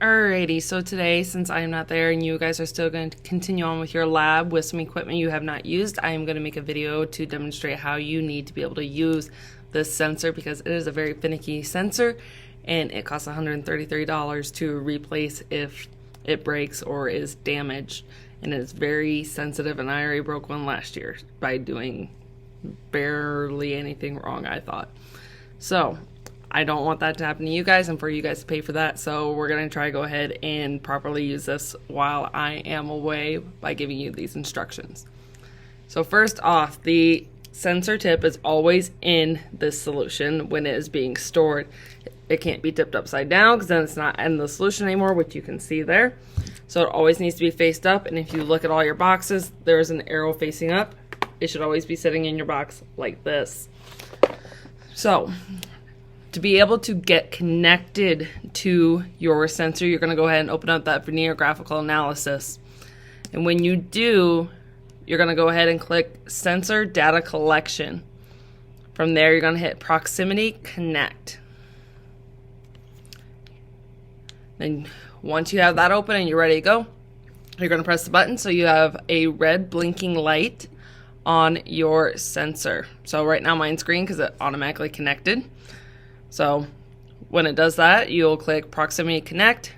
Alrighty, so today, since I am not there and you guys are still going to continue on with your lab with some equipment you have not used, I am going to make a video to demonstrate how you need to be able to use this sensor, because it is a very finicky sensor and it costs $133 to replace if it breaks or is damaged, and it is very sensitive, and I already broke one last year by doing barely anything wrong, I thought. So I don't want that to happen to you guys and for you guys to pay for that, so we're going to try to go ahead and properly use this while I am away by giving you these instructions. So first off, the sensor tip is always in this solution when it is being stored. It can't be tipped upside down because then it's not in the solution anymore, which you can see there. So it always needs to be faced up, and if you look at all your boxes, there is an arrow facing up. It should always be sitting in your box like this. So to be able to get connected to your sensor, you're going to go ahead and open up that Vernier graphical analysis. And when you do, you're going to go ahead and click Sensor Data Collection. From there, you're going to hit Proximity Connect. Then once you have that open and you're ready to go, you're going to press the button so you have a red blinking light on your sensor. So right now mine's green because it automatically connected. So when it does that, you'll click Proximity Connect,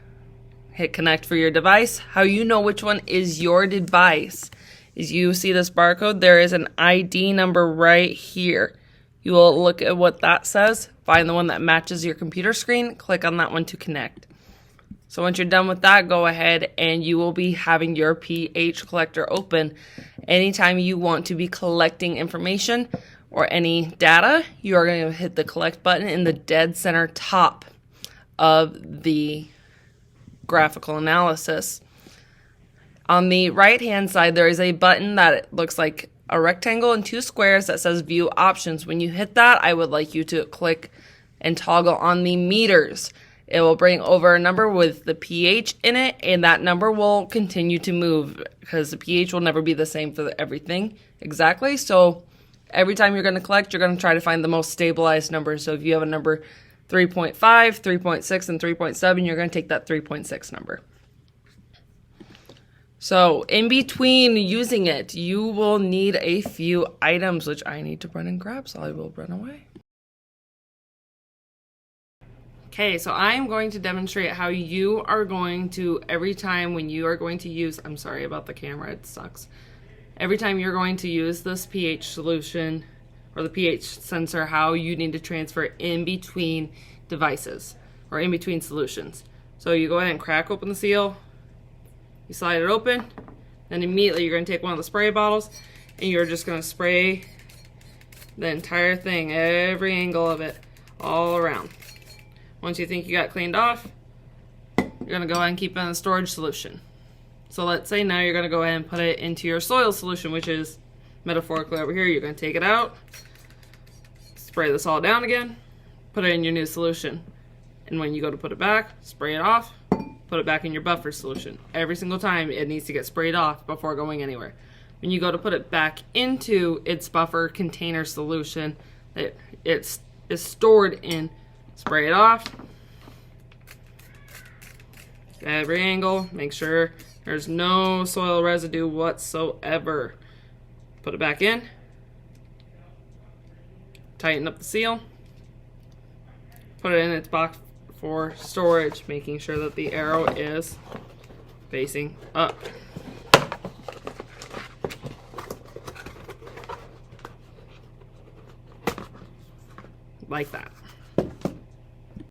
hit Connect for your device. How you know which one is your device is you see this barcode. There is an ID number right here. You will look at what that says, find the one that matches your computer screen, click on that one to connect. So once you're done with that, go ahead and you will be having your pH collector open. Anytime you want to be collecting information or any data, you are going to hit the collect button in the dead center top of the graphical analysis. On the right hand side, there is a button that looks like a rectangle and two squares that says view options. When you hit that, I would like you to click and toggle on the meters. It will bring over a number with the pH in it, and that number will continue to move because the pH will never be the same for everything exactly. So every time you're going to collect, you're going to try to find the most stabilized number. So if you have a number 3.5, 3.6, and 3.7, you're going to take that 3.6 number. So in between using it, you will need a few items, which I need to run and grab, so I will run away. Okay, so I am going to demonstrate how you are going to, every time when you are going to use, I'm sorry about the camera, it sucks. Every time you're going to use this pH solution or the pH sensor, how you need to transfer in between devices or in between solutions. So you go ahead and crack open the seal, you slide it open, then immediately you're going to take one of the spray bottles and you're just going to spray the entire thing, every angle of it, all around. Once you think you got cleaned off, you're going to go ahead and keep it in the storage solution. So let's say now you're going to go ahead and put it into your soil solution, which is metaphorically over here. You're going to take it out, spray this all down again, put it in your new solution. And when you go to put it back, spray it off, put it back in your buffer solution. Every single time it needs to get sprayed off before going anywhere. When you go to put it back into its buffer container solution that it is stored in, spray it off. Every angle, make sure there's no soil residue whatsoever. Put it back in. Tighten up the seal. Put it in its box for storage, making sure that the arrow is facing up. Like that.